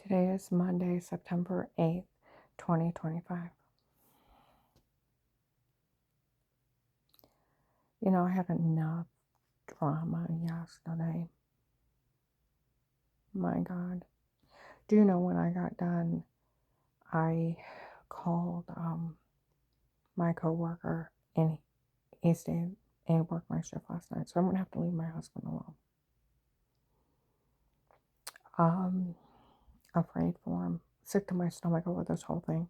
Today is Monday, September 8th, 2025. You know, I had enough drama yesterday. My God. Do you know when I got done, I called my coworker and he stayed and worked my shift last night. So I'm going to have to leave my husband alone. Afraid for him. Sick to my stomach over this whole thing.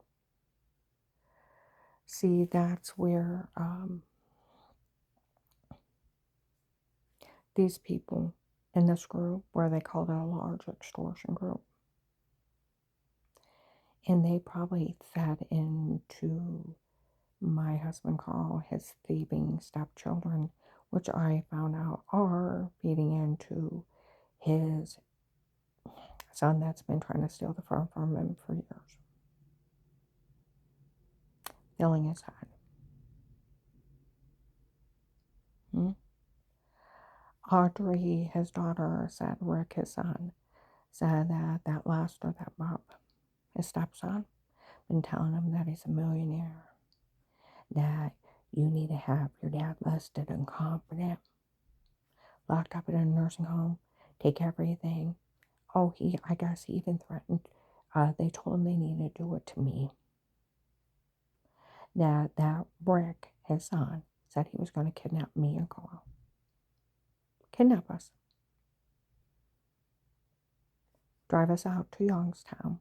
See, that's where these people in this group, where they called it a large extortion group, and they probably fed into my husband Carl, his thieving stepchildren, which I found out are feeding into his son that's been trying to steal the farm from him for years, filling his head. Audrey, his daughter, said Rick, his son, said that Lester, that Bob, his stepson, been telling him that he's a millionaire, that you need to have your dad listed and confident, locked up in a nursing home, take everything. Oh, I guess he even threatened, they told him they needed to do it to me. That Rick, his son, said he was going to kidnap me and Carl. Kidnap us. Drive us out to Youngstown.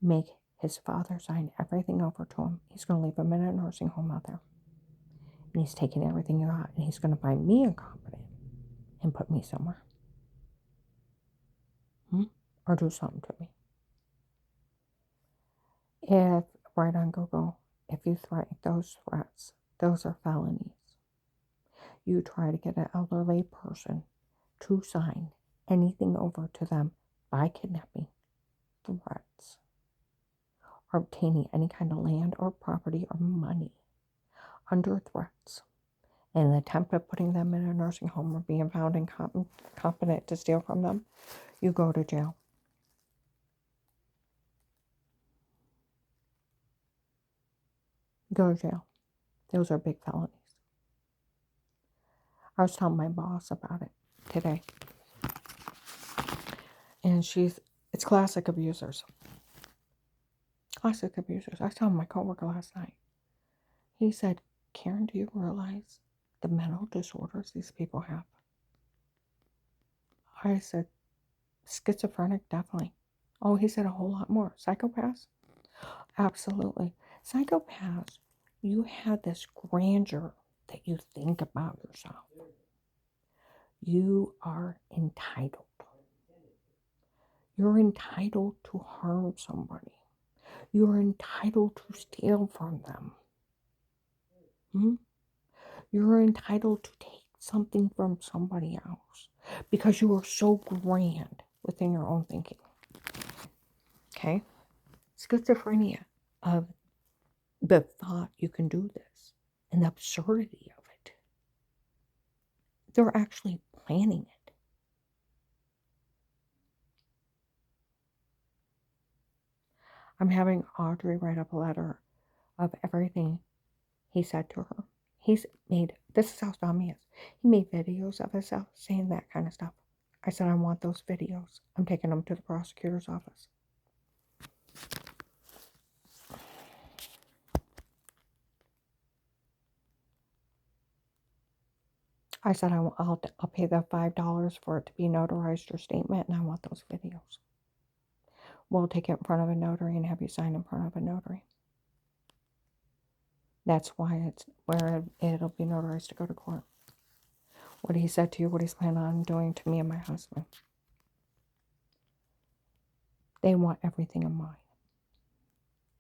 Make his father sign everything over to him. He's going to leave him in a nursing home out there. And he's taking everything you got. And he's going to find me incompetent and put me somewhere. Or do something to me. If, right on Google, if you threaten those threats, those are felonies. You try to get an elderly person to sign anything over to them by kidnapping, threats, or obtaining any kind of land or property or money under threats, in an attempt at putting them in a nursing home or being found incompetent to steal from them, you go to jail. Go to jail. Those are big felonies. I was telling my boss about it today. And it's classic abusers. Classic abusers. I was telling my coworker last night. He said, Karen, do you realize the mental disorders these people have? I said, schizophrenic, definitely. Oh, he said a whole lot more. Psychopaths? Absolutely. Psychopaths, you have this grandeur that you think about yourself. You are entitled. You're entitled to harm somebody. You're entitled to steal from them. You're entitled to take something from somebody else because you are so grand within your own thinking. Okay? Schizophrenia of the thought you can do this and the absurdity of it. They're actually planning it. I'm having Audrey write up a letter of everything he said to her. This is how dumb he is. He made videos of himself saying that kind of stuff. I said, I want those videos. I'm taking them to the prosecutor's office. I said, I'll pay the $5 for it to be notarized, your statement, and I want those videos. We'll take it in front of a notary and have you sign in front of a notary. That's why it's where it'll be notarized to go to court. What he said to you, what he's planning on doing to me and my husband. They want everything in mine.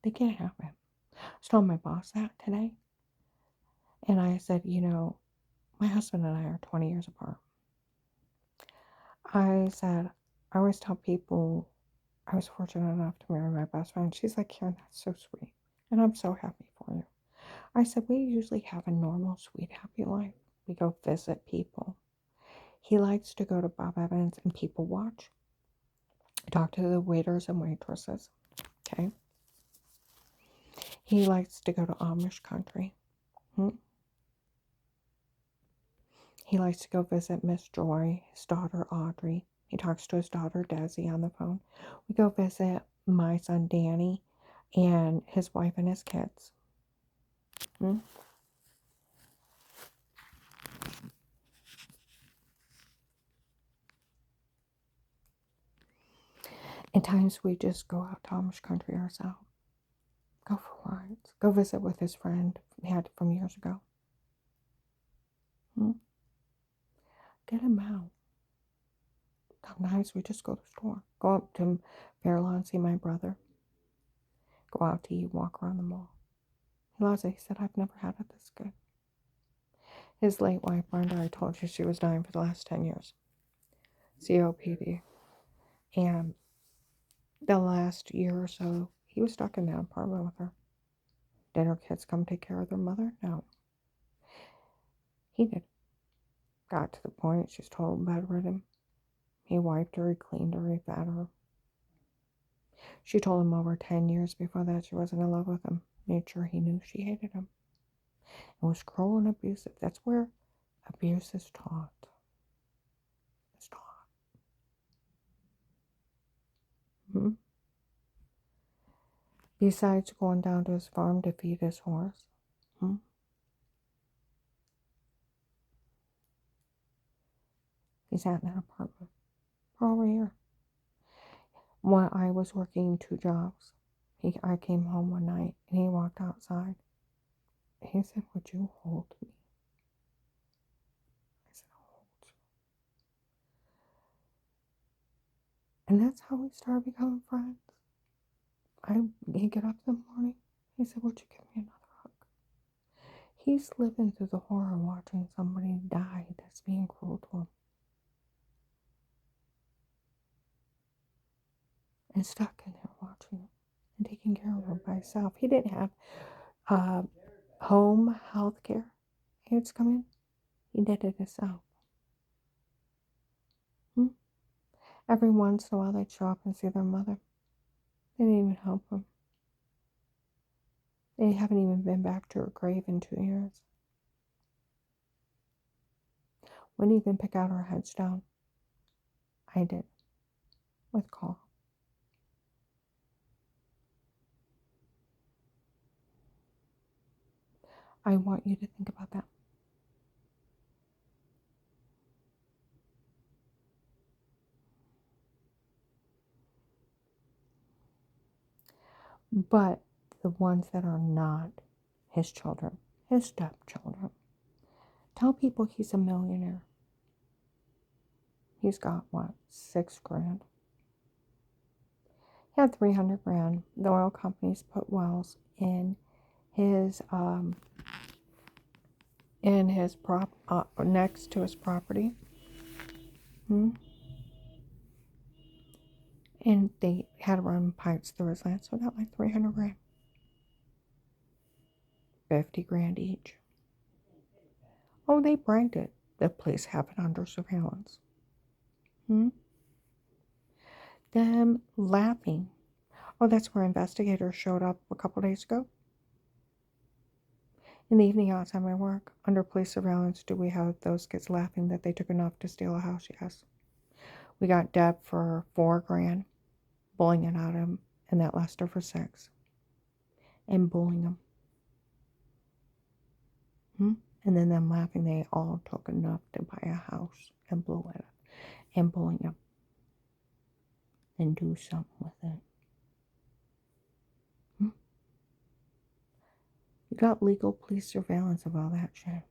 They can't have it. I was telling my boss that today. And I said, you know, my husband and I are 20 years apart. I said, I always tell people I was fortunate enough to marry my best friend. She's like, Karen, that's so sweet. And I'm so happy for you. I said, we usually have a normal, sweet, happy life. We go visit people. He likes to go to Bob Evans and people watch. Talk to the waiters and waitresses. Okay. He likes to go to Amish country. Hmm? He likes to go visit Miss Joy, his daughter Audrey. He talks to his daughter Desi on the phone. We go visit my son Danny and his wife and his kids. Hmm? At times we just go out to Amish country ourselves. Go for rides. Go visit with his friend he had from years ago. Hmm? Get him out. Sometimes we just go to the store. Go up to Fairlawn, see my brother. Go out to eat, walk around the mall. He loves it. He said, I've never had it this good. His late wife, Brenda, I told you she was dying for the last 10 years. COPD. And the last year or so, he was stuck in that apartment with her. Did her kids come take care of their mother? No. He did. Got to the point she's total bedridden. He wiped her, he cleaned her, he fed her. She told him over 10 years before that she wasn't in love with him. Made sure he knew she hated him. And was cruel and abusive. That's where abuse is taught. It's taught. Hmm? Besides going down to his farm to feed his horse. Hmm? He sat in that apartment for over a year. When I was working 2 jobs, I came home one night and he walked outside. He said, would you hold me? I said, I'll hold you. And that's how we started becoming friends. He'd get up in the morning. He said, would you give me another hug? He's living through the horror watching somebody die that's being cruel to him. And stuck in there watching it and taking care of her by himself. He didn't have home health care. It's coming. He did it himself. Hmm? Every once in a while they'd show up and see their mother. They didn't even help them. They haven't even been back to her grave in 2 years. Wouldn't even pick out her headstone. I did. With Carl. I want you to think about that. But the ones that are not his children, his stepchildren, tell people he's a millionaire. He's got, what, 6 grand? He had 300 grand. The oil companies put wells in his next to his property. And they had to run pipes through his land, so I got like 300 grand. 50 grand each. Oh, they bragged it. The police have it under surveillance. Them laughing. Oh, that's where investigators showed up a couple days ago. In the evening outside my work, under police surveillance, do we have those kids laughing that they took enough to steal a house? Yes. We got Deb for 4 grand, bullying it out of him, and that Lester for 6. And bullying him. And then them laughing, they all took enough to buy a house and blow it up. And bullying him. And do something with it. You got legal police surveillance of all that shit.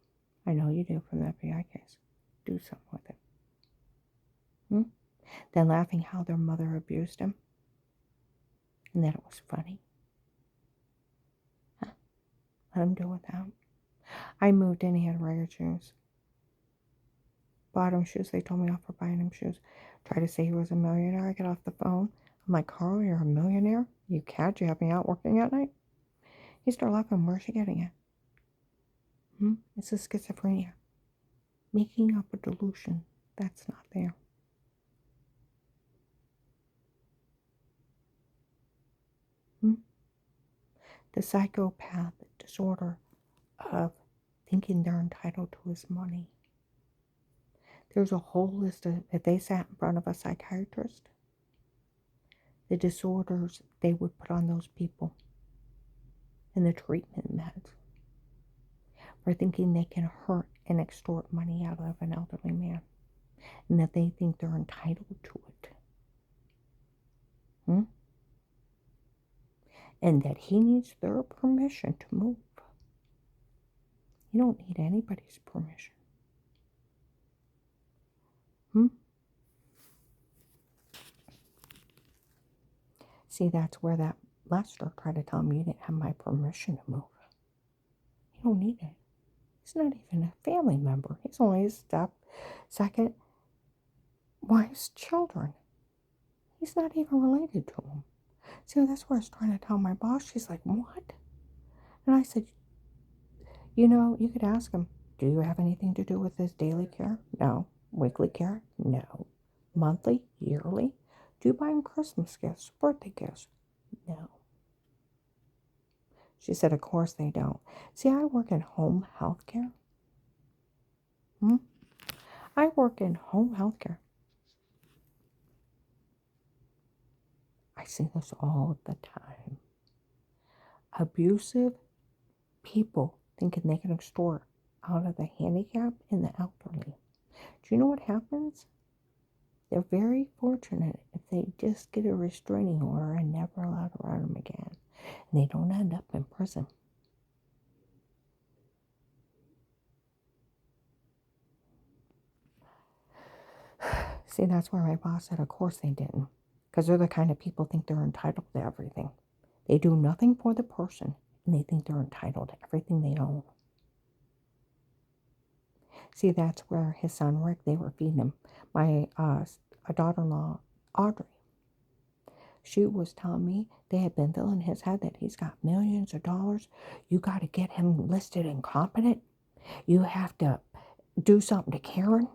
I know you do from the FBI case. Do something with it. Then laughing how their mother abused him. And that it was funny. Huh. Let him deal with that. I moved in, he had regular shoes. Bought him shoes. They told me off for buying him shoes. Tried to say he was a millionaire. I get off the phone. I'm like, Carl, you're a millionaire? You catch you have me out working at night? He started laughing. Where's she getting it? It's a schizophrenia. Making up a delusion that's not there. The psychopath disorder of thinking they're entitled to his money. There's a whole list of, if they sat in front of a psychiatrist, the disorders they would put on those people and the treatment meds for thinking they can hurt and extort money out of an elderly man and that they think they're entitled to it. And that he needs their permission to move. You don't need anybody's permission. See, that's where that Lester tried to tell me you didn't have my permission to move. You don't need it. He's not even a family member. He's only his second wife's children. He's not even related to him. See, that's where I was trying to tell my boss. She's like, what? And I said, you know, you could ask him, do you have anything to do with his daily care? No. Weekly care? No. Monthly? Yearly? Do you buy him Christmas gifts? Birthday gifts? No. She said, of course they don't. See, I work in home health care. I work in home health care. I see this all the time. Abusive people thinking they can extort out of the handicapped and the elderly. Do you know what happens? They're very fortunate if they just get a restraining order and never allowed around them again. And they don't end up in prison. See, that's where my boss said, of course they didn't. Because they're the kind of people think they're entitled to everything. They do nothing for the person, and they think they're entitled to everything they own. See, that's where his son Rick, they were feeding him. My daughter-in-law, Audrey, she was telling me they had been filling his head that he's got millions of dollars. You got to get him listed incompetent. You have to do something to Karen.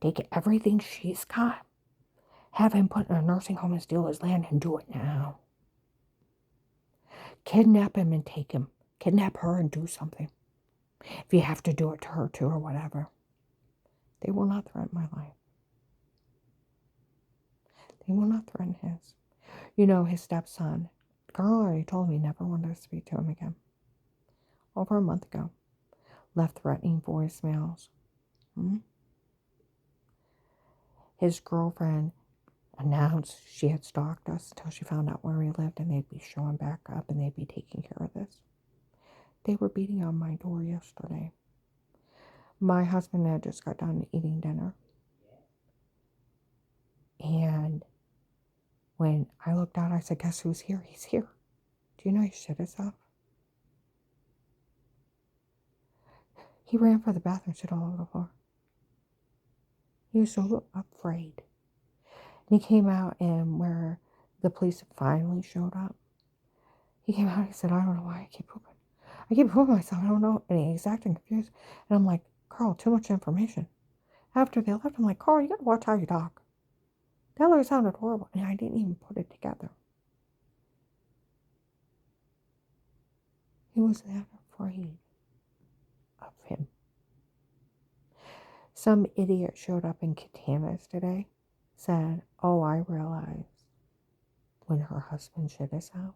Take everything she's got. Have him put in a nursing home and steal his land and do it now. Kidnap him and take him. Kidnap her and do something. If you have to do it to her too or whatever. They will not threaten my life. They will not threaten his. You know, his stepson, Carl already told me never wanted to speak to him again. Over a month ago. Left threatening voicemails. His girlfriend announced she had stalked us until she found out where we lived, and they'd be showing back up and they'd be taking care of this. They were beating on my door yesterday. My husband had just got done eating dinner. And when I looked out, I said, guess who's here? He's here. Do you know he shit himself? He ran for the bathroom, shit all over the floor. He was so afraid. And he came out, and where the police finally showed up, he came out and he said, I don't know why I keep pooping. I keep pooping myself, I don't know. And he's acting confused. And I'm like, Carl, too much information. After they left, I'm like, Carl, you got to watch how you talk. That really sounded horrible. And I didn't even put it together. He was that afraid of him. Some idiot showed up in Catana's today, said, oh, I realized when her husband shit himself.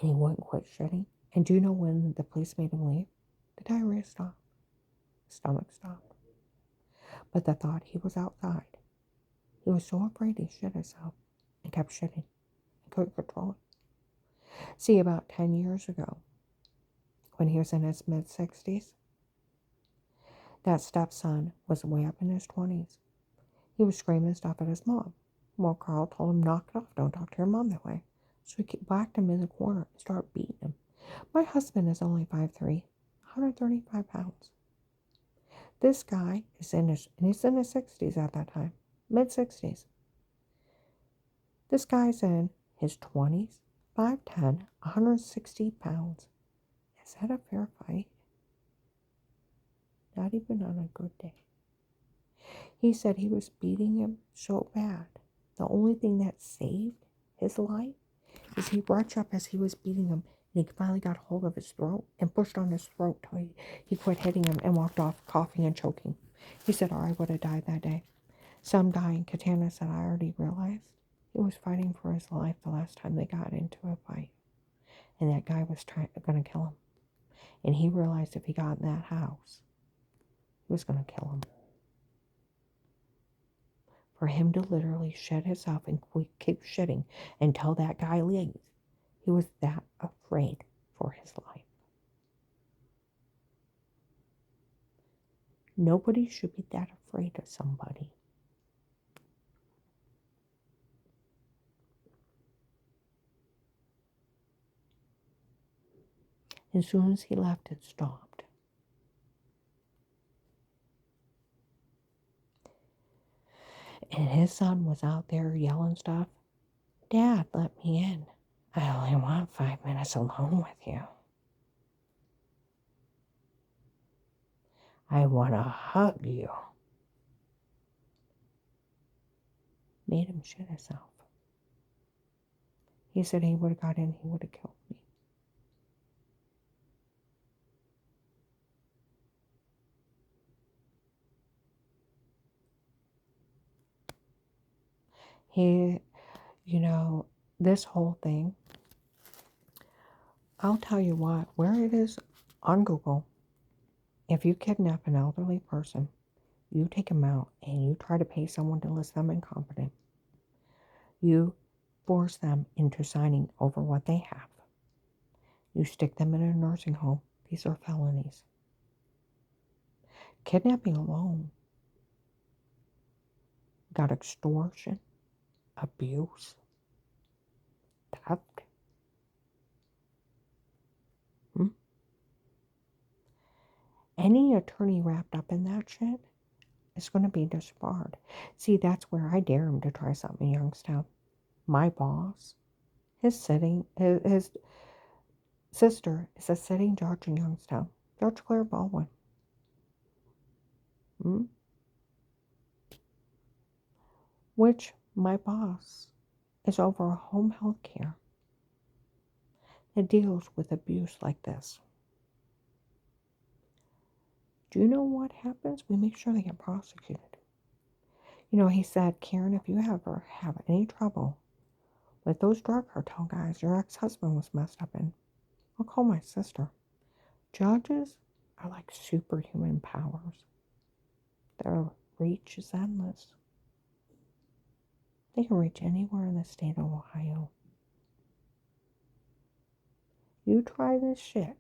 And he wouldn't quit shitting. And do you know when the police made him leave? The diarrhea stopped. Stomach stopped. But the thought he was outside. He was so afraid he shit himself and kept shitting and couldn't control it. See, about 10 years ago, when he was in his mid-60s, that stepson was way up in his 20s. He was screaming stuff at his mom. Well, Carl told him, knock it off. Don't talk to your mom that way. So he whacked him in the corner and started beating him. My husband is only 5'3", 135 pounds. This guy is he's in his 60s at that time, mid-60s. This guy's in his 20s, 5'10", 160 pounds. Is that a fair fight? Not even on a good day. He said he was beating him so bad. The only thing that saved his life As he reached up as he was beating him, and he finally got hold of his throat and pushed on his throat till he quit hitting him and walked off, coughing and choking. He said, "Or I would have died that day." Some dying, Katana said, "I already realized he was fighting for his life the last time they got into a fight. And that guy was going to kill him. And he realized if he got in that house, he was going to kill him." For him to literally shit himself and keep shitting until that guy leaves, he was that afraid for his life. Nobody should be that afraid of somebody. As soon as he left, it stopped. And his son was out there yelling stuff. "Dad, let me in. I only want 5 minutes alone with you. I want to hug you." Made him shit himself. He said he would have got in, he would have killed me. He, this whole thing, I'll tell you what, where it is on Google, if you kidnap an elderly person, you take them out and you try to pay someone to list them incompetent, you force them into signing over what they have. You stick them in a nursing home. These are felonies. Kidnapping alone. Got extortion, abuse, theft. Any attorney wrapped up in that shit is going to be disbarred. See, that's where I dare him to try something in Youngstown. My boss, his sister is a sitting judge in Youngstown, Judge Claire Baldwin. Which my boss is over a home health care that deals with abuse like this. Do you know what happens? We make sure they get prosecuted. He said, "Karen, if you ever have any trouble with those drug cartel guys your ex-husband was messed up in, I'll call my sister." Judges are like superhuman powers. Their reach is endless. They can reach anywhere in the state of Ohio. You try this shit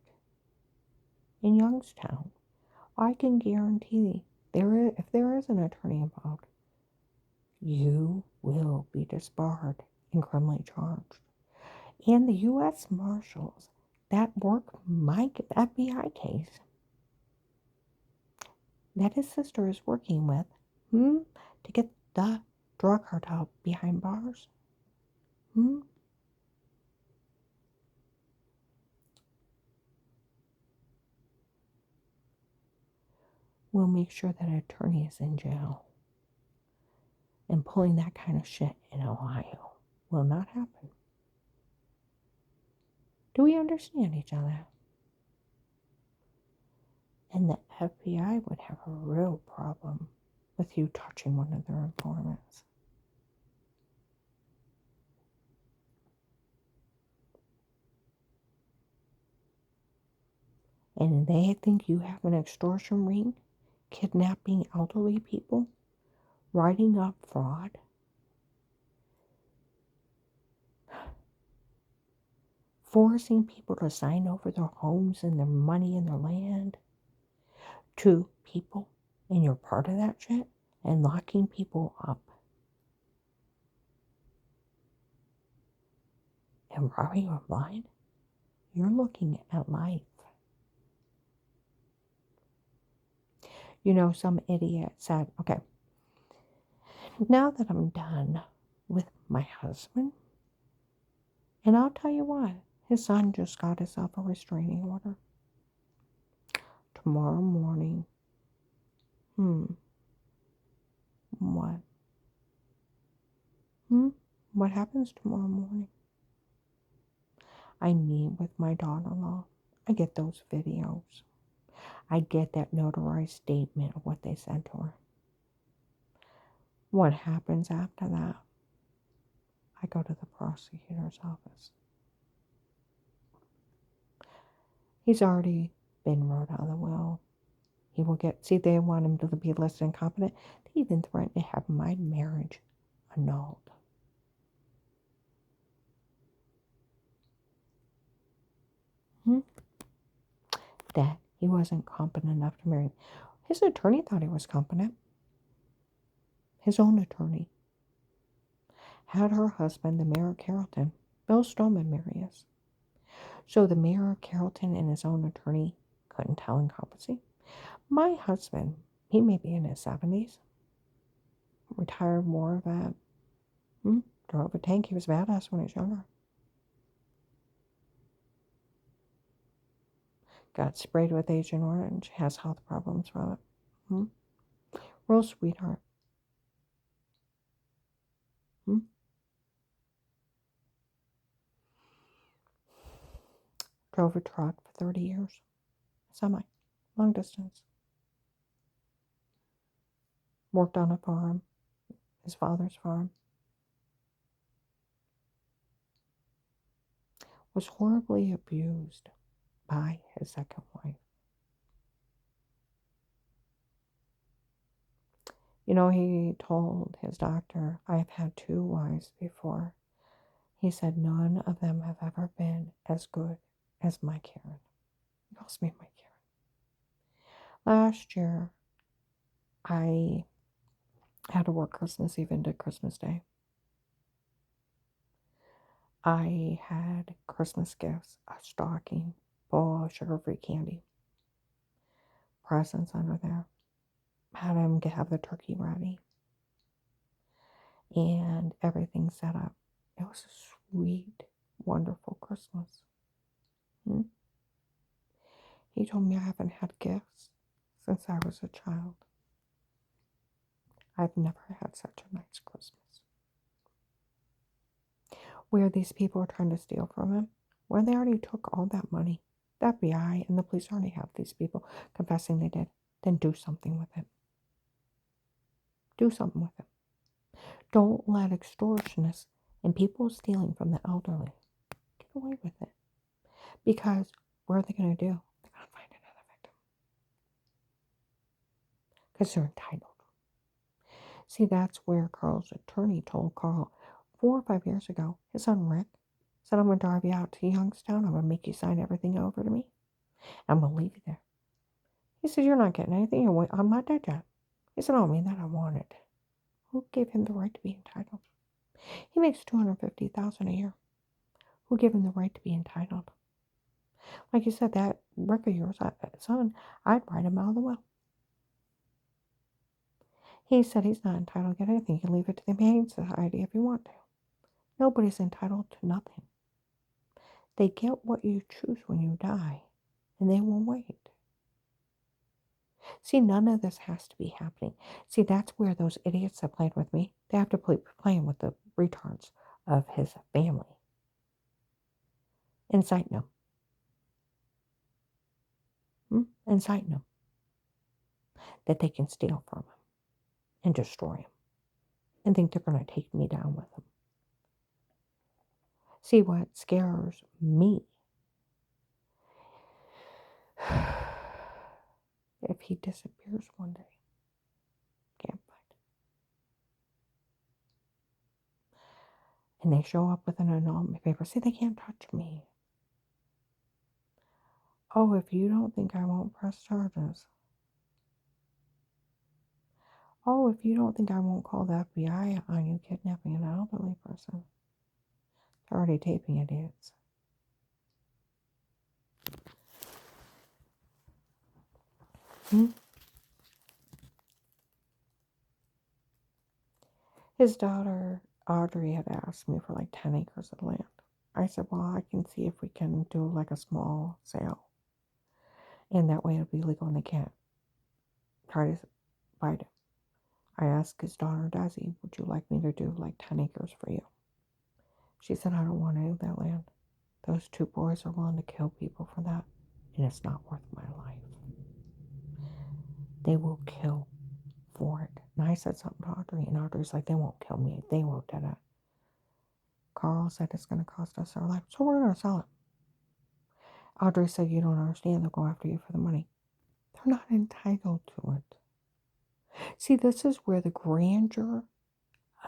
in Youngstown, I can guarantee if there is an attorney involved, you will be disbarred and criminally charged. And the U.S. Marshals that work my FBI case that his sister is working with to get the drug cartel behind bars. We'll make sure that an attorney is in jail. And pulling that kind of shit in Ohio will not happen. Do we understand each other? And the FBI would have a real problem with you touching one of their informants. And they think you have an extortion ring, kidnapping elderly people, writing up fraud. Forcing people to sign over their homes and their money and their land to people, and you're part of that shit, and locking people up and robbing them blind. You're looking at life. Some idiot said, "Okay, now that I'm done with my husband," and I'll tell you what, his son just got himself a restraining order. Tomorrow morning. What? What happens tomorrow morning? I meet with my daughter-in-law. I get those videos. I get that notarized statement of what they said to her. What happens after that? I go to the prosecutor's office. He's already been wrote out of the will. He will get, see, they want him to be listed incompetent. They even threatened to have my marriage annulled. That he wasn't competent enough to marry. His attorney thought he was competent. His own attorney had her husband, the mayor of Carrollton, Bill Stoneman, marry us. So the mayor of Carrollton and his own attorney couldn't tell incompetency. My husband, he may be in his 70s, retired war vet, drove a tank. He was badass when he was younger. Got sprayed with Agent Orange, has health problems from it. Real sweetheart. Drove a truck for 30 years. Semi. Long distance. Worked on a farm. His father's farm. Was horribly abused by his second wife. You know, he told his doctor, I've had 2 wives before. He said, none of them have ever been as good as my Karen. He calls me my Karen. Last year, I had to work Christmas Eve into Christmas Day. I had Christmas gifts, a stocking, bowl of sugar-free candy, presents under there. Had him have the turkey ready and everything set up. It was a sweet, wonderful Christmas. He told me I haven't had gifts since I was a child. I've never had such a nice Christmas. Where these people are trying to steal from him, where they already took all that money. The FBI and the police already have these people confessing they did. Then do something with it. Do something with it. Don't let extortionists and people stealing from the elderly get away with it. Because what are they going to do? They're going to find another victim. Because they're entitled. See, that's where Carl's attorney told Carl 4 or 5 years ago, his son Rick said, I'm going to drive you out to Youngstown. I'm going to make you sign everything over to me. I'm going to leave you there. He said, you're not getting anything. I'm not dead yet. He said, I don't mean that. I want it. Who gave him the right to be entitled? He makes $250,000 a year. Who gave him the right to be entitled? Like you said, that Rick of yours, son, I'd write him out of the will. He said he's not entitled to get anything. You can leave it to the Humane Society if you want to. Nobody's entitled to nothing. They get what you choose when you die, and they will wait. See, none of this has to be happening. See, that's where those idiots that played with me, they have to play playing with the retards of his family. Inciting them. Inciting them. That they can steal from him and destroy him. And think they're going to take me down with them. See, what scares me, if he disappears one day, can't find him. And they show up with an annulment paper. See, they can't touch me. Oh, if you don't think I won't press charges. Oh, if you don't think I won't call the FBI on you kidnapping an elderly person. They're already taping idiots. His daughter, Audrey, had asked me for like 10 acres of land. I said, well, I can see if we can do like a small sale. And that way it'll be legal and they can't try to fight it. I asked his daughter, Desi, would you like me to do like 10 acres for you? She said, I don't want any of that land. Those two boys are willing to kill people for that, and it's not worth my life. They will kill for it. And I said something to Audrey, and Audrey's like, they won't kill me. They won't do that. Carl said it's going to cost us our life, so we're going to sell it. Audrey said, you don't understand. They'll go after you for the money. They're not entitled to it. See, this is where the grandeur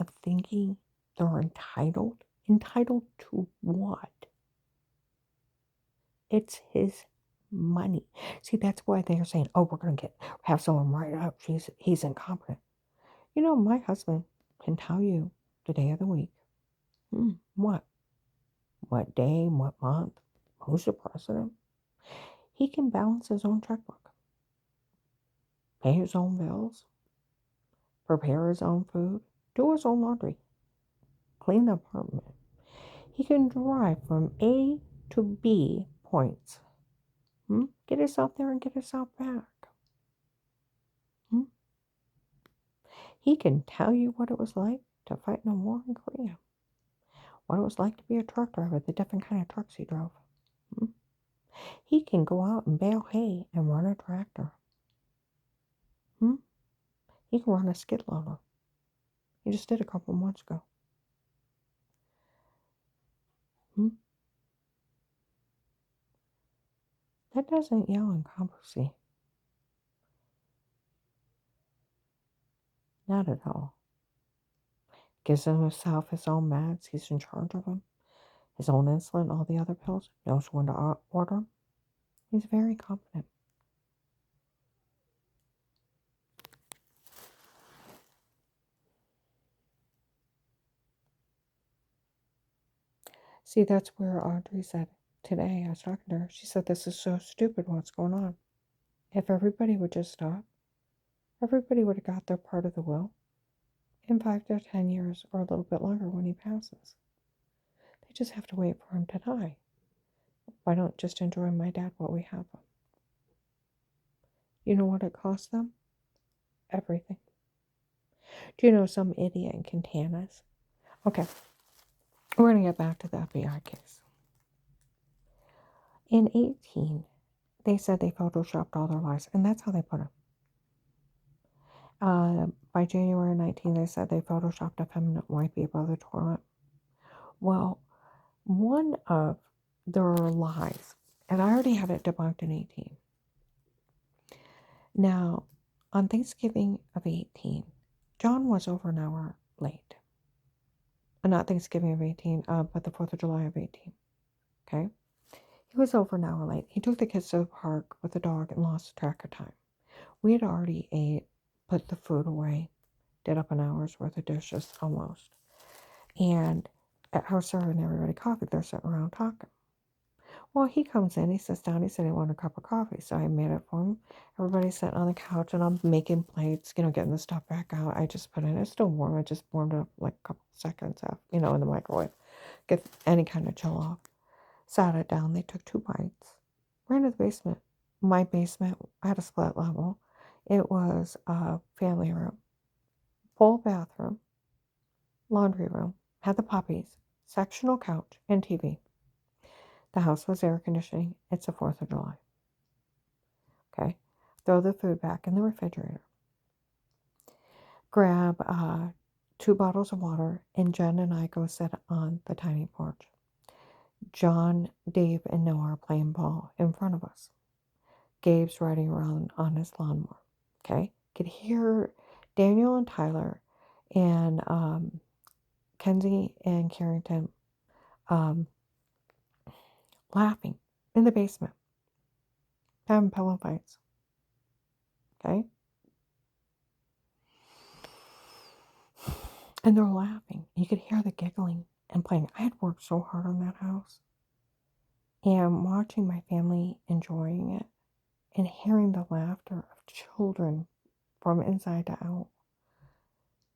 of thinking they're entitled. Entitled to what? It's his money. See, that's why they're saying, oh, we're going to have someone write up. He's incompetent. You know, my husband can tell you the day of the week. What? What day? What month? Who's the president? He can balance his own checkbook, pay his own bills, prepare his own food, do his own laundry, clean the apartment. He can drive from A to B points. Get yourself there and get yourself back. He can tell you what it was like to fight in a war in Korea. What it was like to be a truck driver, the different kind of trucks he drove. He can go out and bale hay and run a tractor. He can run a skid loader. He just did a couple months ago. That doesn't yell incompetency. Not at all. Gives himself his own meds. He's in charge of them. His own insulin, all the other pills. Knows when to order them. He's very competent. See, that's where Audrey said today. I was talking to her. She said, this is so stupid. What's going on? If everybody would just stop, everybody would have got their part of the will in 5 to 10 years or a little bit longer when he passes. They just have to wait for him to die. Why don't just enjoy my dad while we have him? You know what it costs them? Everything. Do you know some idiot in Quintanas? Okay, we're going to get back to the FBI case. In 18, they said they photoshopped all their lives, and that's how they put it. By January 19, they said they photoshopped a feminine wipey above the toilet. Well, one of their lies, and I already had it debunked in 18. Now, on Thanksgiving of 18, John was over an hour late. Not Thanksgiving of 18, but the 4th of July of 18. Okay? He was over an hour late. He took the kids to the park with the dog and lost track of time. We had already ate, put the food away, did up an hour's worth of dishes almost. And I was serving everybody coffee. They're sitting around talking. Well, he comes in, he sits down, he said he wanted a cup of coffee. So I made it for him. Everybody's sitting on the couch and I'm making plates, getting the stuff back out. I just put it in. It's still warm. I just warmed it up like a couple seconds after, in the microwave. Get any kind of chill off. Sat it down. They took 2 bites. Ran to the basement. My basement, I had a split level. It was a family room, full bathroom, laundry room, had the puppies, sectional couch, and TV. The house was air conditioning. It's the 4th of July. Okay. Throw the food back in the refrigerator. Grab 2 bottles of water, and Jen and I go sit on the tiny porch. John, Dave, and Noah are playing ball in front of us. Gabe's riding around on his lawnmower. Okay. Could hear Daniel and Tyler and Kenzie and Carrington laughing in the basement, having pillow fights. Okay? And they're laughing. You could hear the giggling and playing. I had worked so hard on that house. And watching my family enjoying it and hearing the laughter of children from inside to out.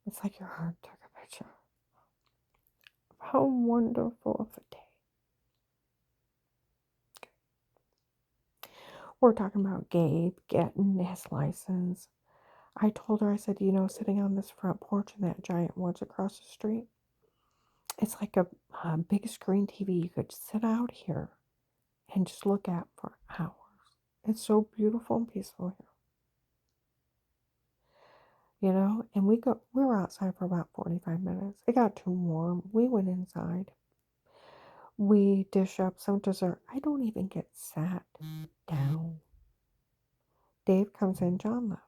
It's like your heart took a picture. How wonderful of a day. We're talking about Gabe getting his license. I told her, I said, sitting on this front porch in that giant woods across the street, It's like a big screen TV you could sit out here and just look at for hours. It's so beautiful and peaceful here. And we were outside for about 45 minutes. It got too warm. We went inside. We dish up some dessert. I don't even get sat down. Dave comes in, John left.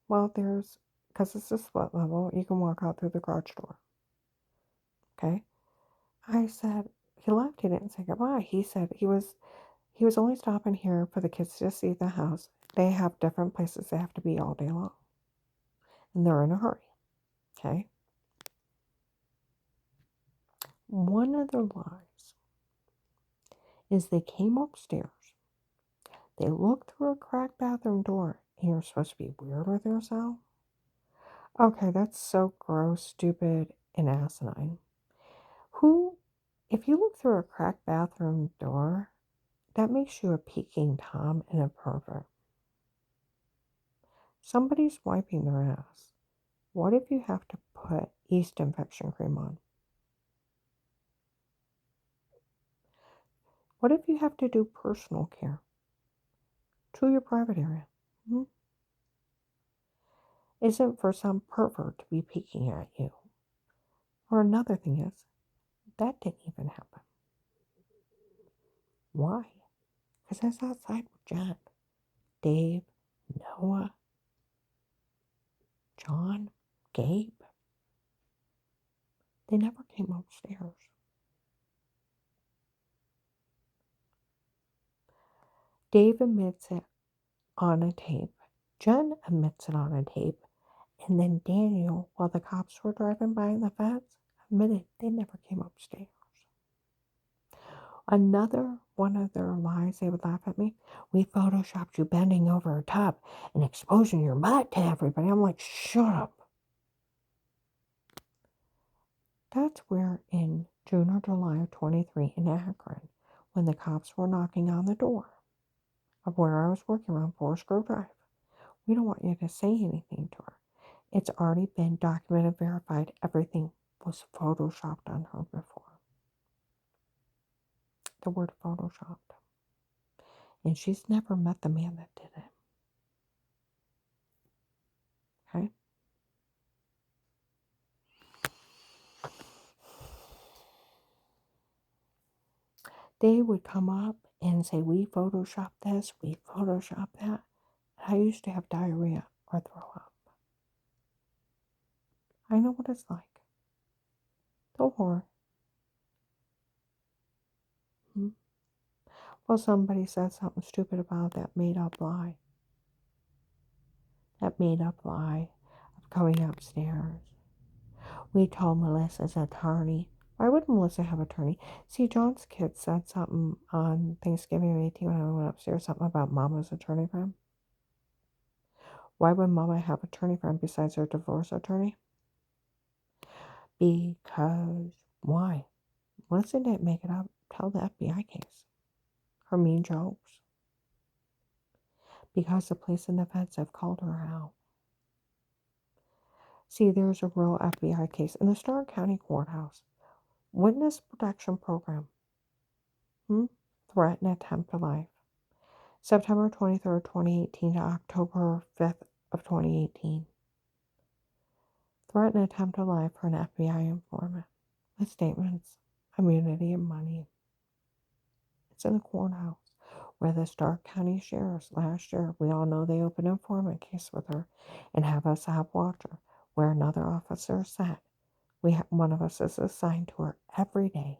Well, because it's a split level, you can walk out through the garage door. Okay? I said, he left, he didn't say goodbye. He said he was only stopping here for the kids to see the house. They have different places they have to be all day long. And they're in a hurry. Okay? One of their lies is they came upstairs. They looked through a cracked bathroom door, and you're supposed to be weird with yourself? Okay, that's so gross, stupid, and asinine. If you look through a cracked bathroom door, that makes you a peeking Tom and a pervert. Somebody's wiping their ass. What if you have to put yeast infection cream on? What if you have to do personal care to your private area? Hmm? Isn't for some pervert to be peeking at you. Or another thing is, that didn't even happen. Why? Because I was outside with Jen, Dave, Noah, John, Gabe. They never came upstairs. Dave admits it on a tape. Jen admits it on a tape. And then Daniel, while the cops were driving by in the fence, admitted they never came upstairs. Another one of their lies, they would laugh at me. We photoshopped you bending over a tub and exposing your butt to everybody. I'm like, shut up. That's where in June or July of 23 in Akron, when the cops were knocking on the door of where I was working around Forest Grove Drive. We don't want you to say anything to her. It's already been documented, verified. Everything was photoshopped on her before. The word photoshopped. And she's never met the man that did it. Okay? They would come up and say, we photoshopped this, we photoshopped that. I used to have diarrhea or throw up. I know what it's like. The horror. Hmm? Well, somebody said something stupid about that made up lie. That made up lie of going upstairs. We told Melissa's attorney. Why would Melissa have an attorney? See, John's kid said something on Thanksgiving of 18 when I went upstairs, something about Mama's attorney firm. Why would Mama have an attorney firm besides her divorce attorney? Because, why? Melissa didn't make it up. Tell the FBI case. Her mean jokes. Because the police and the feds have called her out. See, there's a real FBI case in the Stark County Courthouse. Witness Protection Program. Threat and attempt to life. September 23rd, 2018 to October 5th of 2018. Threat and attempt to life for an FBI informant. With statements, immunity, and money. It's in the courthouse where the Stark County Sheriff's last year, we all know they opened an informant case with her and have us have watcher where another officer sat. One of us is assigned to her every day.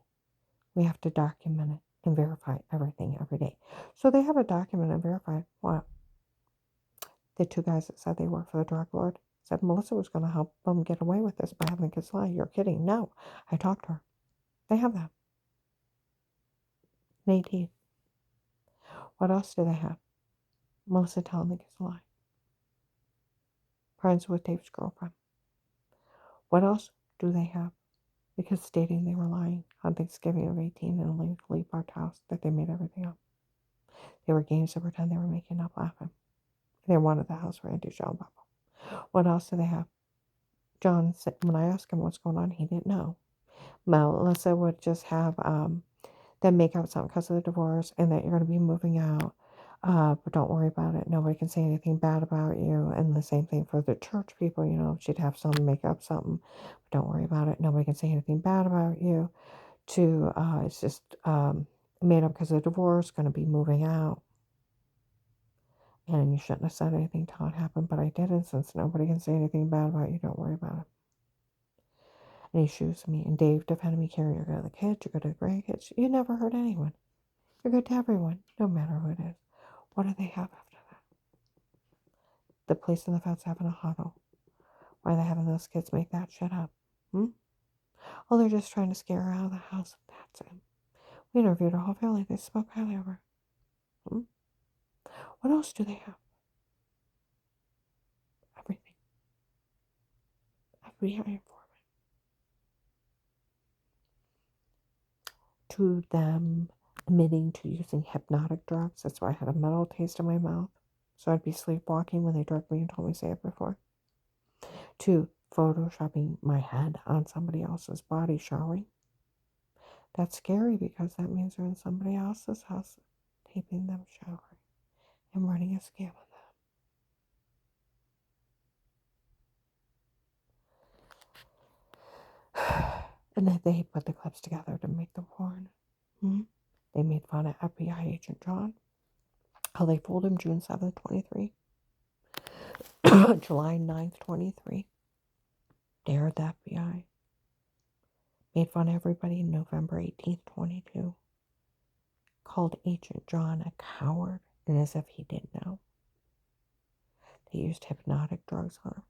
We have to document it and verify everything every day. So they have it documented and verified. What? The two guys that said they worked for the drug lord said Melissa was going to help them get away with this by having kids lie. You're kidding. No. I talked to her. They have that. 18. What else do they have? Melissa telling the kids a lie. Friends with Dave's girlfriend. What else do they have? Because stating they were lying on Thanksgiving of 18 in a Lee Park house, that they made everything up. They were games to pretend they were making up laughing. They wanted the house for Auntie John Bubble. What else do they have? John said, when I asked him what's going on, he didn't know. Melissa would just have them make out something because of the divorce and that you're going to be moving out. But don't worry about it. Nobody can say anything bad about you. And the same thing for the church people, she'd have someone make up something. But don't worry about it. Nobody can say anything bad about you. It's just made up because of the divorce, going to be moving out. And you shouldn't have said anything till it happened, but I didn't. Since nobody can say anything bad about you, don't worry about it. And he shoots me. And Dave defended me, Karen, you're good to the kids, you're good to the grandkids. You never hurt anyone. You're good to everyone, no matter who it is. What do they have after that? The police and the feds having a huddle. Why are they having those kids make that shit up? Oh, they're just trying to scare her out of the house. That's it. We interviewed her whole family. They spoke highly of her. What else do they have? Everything. FBI informant. To them admitting to using hypnotic drugs. That's why I had a metal taste in my mouth. So I'd be sleepwalking when they drugged me and told me to say it before. To photoshopping my head on somebody else's body showering. That's scary because that means they're in somebody else's house taping them showering and running a scam on them. And then they put the clips together to make the porn. They made fun of FBI agent John. How they fooled him June 7th, 23. July 9th, 23. Dared the FBI. Made fun of everybody November 18th, 22. Called Agent John a coward, and as if he didn't know. They used hypnotic drugs on her.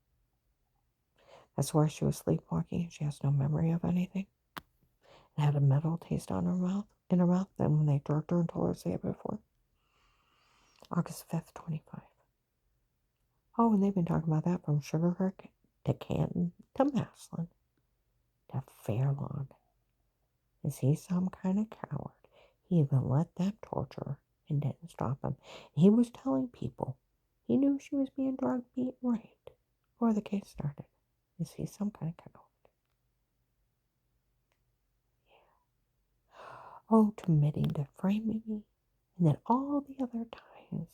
That's why she was sleepwalking and she has no memory of anything. And had a metal taste in her mouth. Then when they drugged her and told her to say it before. August 5th, 25. Oh, and they've been talking about that from Sugarcreek to Canton to Maslin to Fairlawn. Is he some kind of coward? He even let them torture her and didn't stop him. He was telling people he knew she was being drugged, beat, and raped before the case started. Is he some kind of coward? Oh, committing to framing me. And then all the other times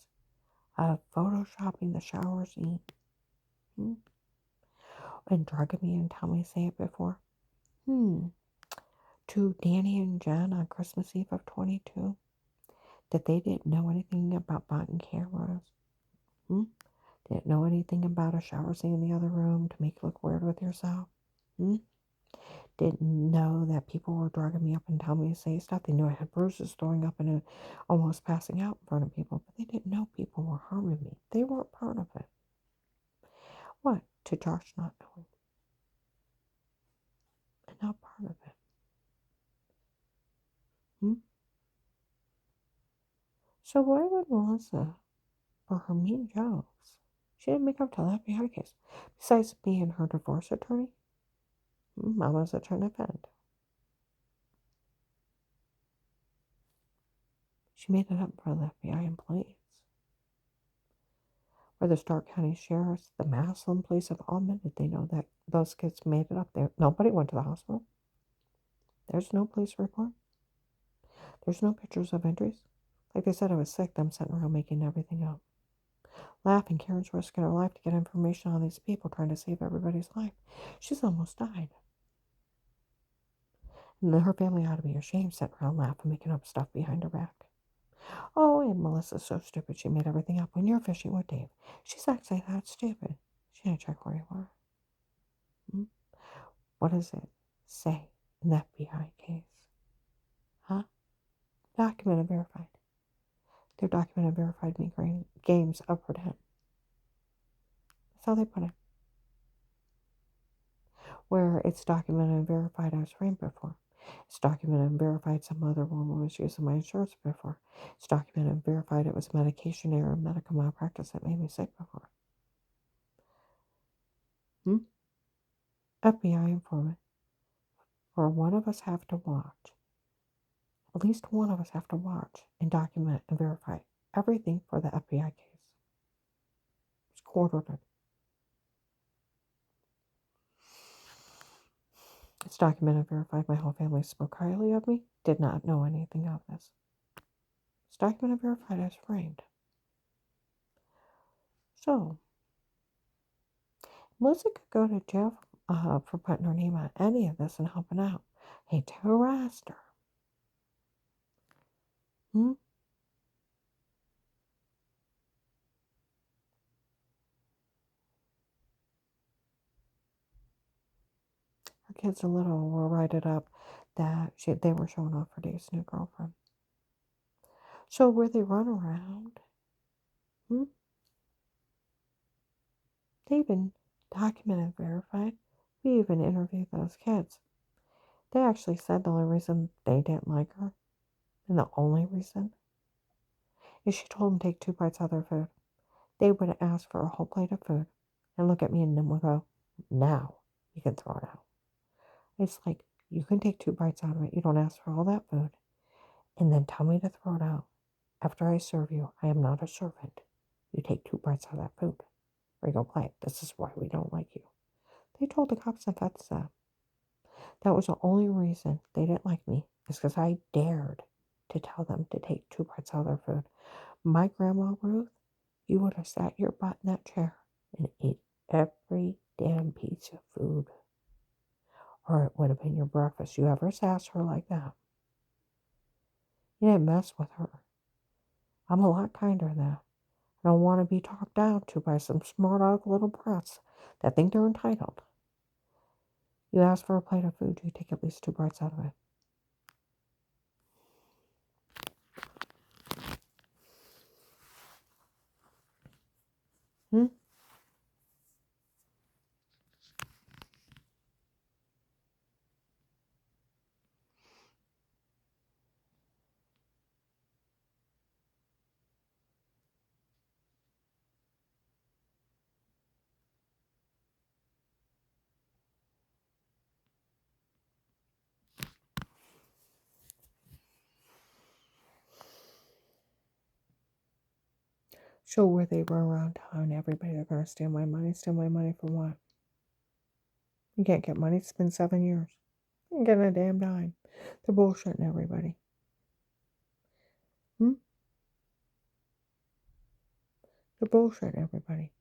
of photoshopping the shower scene. And drugging me and telling me to say it before. To Danny and Jen on Christmas Eve of 22. That they didn't know anything about buying cameras. Didn't know anything about a shower scene in the other room to make you look weird with yourself. Didn't know that people were drugging me up and telling me to say stuff. They knew I had bruises, throwing up and almost passing out in front of people. But they didn't know people were harming me. They weren't part of it. What? To Josh not knowing. And not part of it. So why would Melissa, for her mean jokes, she didn't make up till the FBI case. Besides being her divorce attorney, Mama's a trying to defend. She made it up for the FBI employees. Where the Stark County Sheriffs, the Maslin police have all admitted they know that those kids made it up there. Nobody went to the hospital. There's no police report. There's no pictures of injuries. Like they said I was sick, them sitting around making everything up. Laughing, Karen's risking her life to get information on these people trying to save everybody's life. She's almost died. And then her family ought to be ashamed, sitting around laughing, making up stuff behind her back. Oh, and Melissa's so stupid she made everything up. When you're fishing with Dave, she's actually that stupid. She didn't check where you were. What does it say in the FBI case? Documented, verified. They're documented, verified me games of pretend. That's how they put it. Where it's documented and verified I was framed before. It's documented and verified some other woman was using my insurance before. It's documented and verified it was medication error and medical malpractice that made me sick before. FBI informant. Or one of us have to watch. At least one of us have to watch and document and verify everything for the FBI case. It's court ordered. It's documented, verified. My whole family spoke highly of me. Did not know anything of this. It's documented, verified. I was framed. So, Melissa could go to jail for putting her name on any of this and helping out. He harassed her. Hmm? Her kids are little will write it up that they were showing off for Dave's new girlfriend. So where they run around, they've been documented, verified. We even interviewed those kids. They actually said the only reason they didn't like her, and the only reason, is she told them to take 2 bites out of their food. They would ask for a whole plate of food and look at me and then would go, now you can throw it out. It's like, you can take 2 bites out of it. You don't ask for all that food and then tell me to throw it out. After I serve you, I am not a servant. You take 2 bites out of that food or you go play. This is why we don't like you. They told the cops and vets that. That was the only reason they didn't like me, is because I dared to tell them to take 2 bites out of their food. My grandma Ruth, you would have sat your butt in that chair and ate every damn piece of food. Or it would have been your breakfast. You ever sass her like that? You didn't mess with her. I'm a lot kinder than that. I don't want to be talked down to by some smart aleck little brats that think they're entitled. You ask for a plate of food, you take at least 2 bites out of it. Hmm? So where they run around town, everybody, they're going to steal my money. Steal my money for what? You can't get money. It's been 7 years. You ain't getting a damn dime. They're bullshitting everybody. Hmm? They're bullshitting everybody.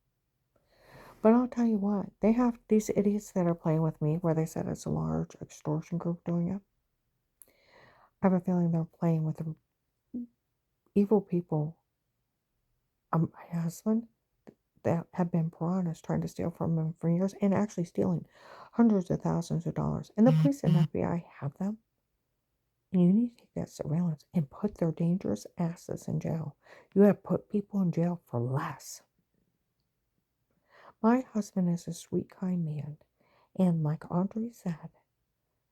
But I'll tell you what, they have these idiots that are playing with me, where they said it's a large extortion group doing it. I have a feeling they're playing with the evil people. My husband, that have been piranhas trying to steal from him for years and actually stealing hundreds of thousands of dollars. And the police and FBI have them. And you need to take that surveillance and put their dangerous asses in jail. You have put people in jail for less. My husband is a sweet, kind man. And like Audrey said,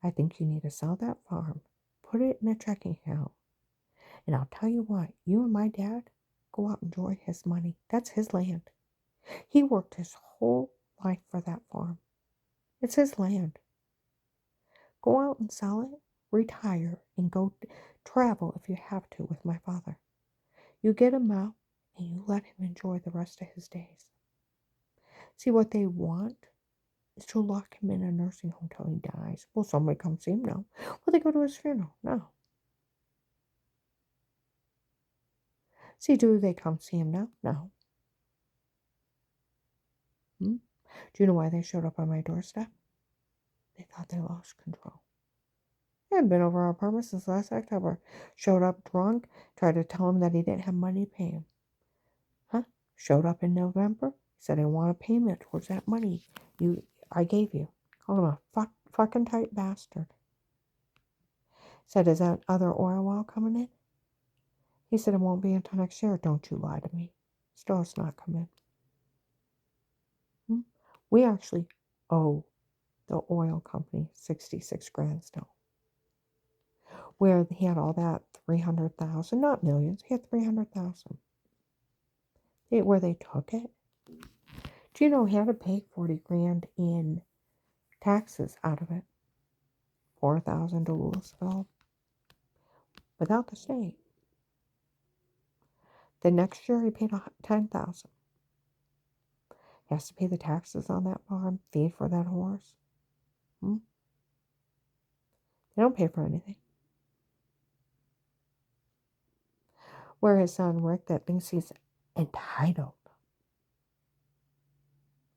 I think you need to sell that farm, put it in a checking account. And I'll tell you what, you and my dad go out and enjoy his money. That's his land. He worked his whole life for that farm. It's his land. Go out and sell it, retire, and go travel if you have to with my father. You get him out and you let him enjoy the rest of his days. See, what they want is to lock him in a nursing home till he dies. Will somebody come see him? No. Will they go to his funeral? No. See, do they come see him now? No. Do you know why they showed up on my doorstep? They thought they lost control. They hadn't been over our apartment since last October. Showed up drunk, tried to tell him that he didn't have money to pay him. Huh? Showed up in November, said I want a payment towards that money I gave you. Called him a fucking tight bastard. Said, is that other oil well coming in? He said, it won't be until next year. Don't you lie to me. Still has not come in. We actually owe the oil company 66 grand still. Where he had all that 300,000, not millions, he had 300,000. Where they took it. Do you know he had to pay 40 grand in taxes out of it? 4,000 to Louisville. Without the state. The next year he paid 10,000. He has to pay the taxes on that farm, feed for that horse. don't pay for anything. Where his son Rick that thinks he's entitled.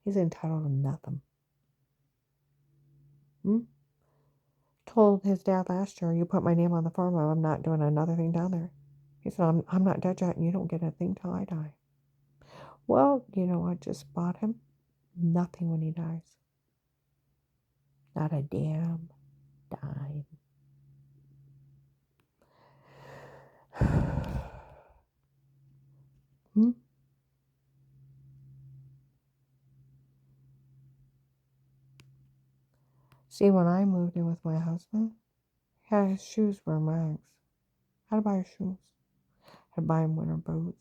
He's entitled to nothing. Told his dad last year, you put my name on the farm, I'm not doing another thing down there. He said, I'm not dead yet, and you don't get a thing till I die. Well, I just bought him nothing when he dies. Not a damn dime. See, when I moved in with my husband, his shoes were rags. How to buy his shoes? Had to buy him winter boots,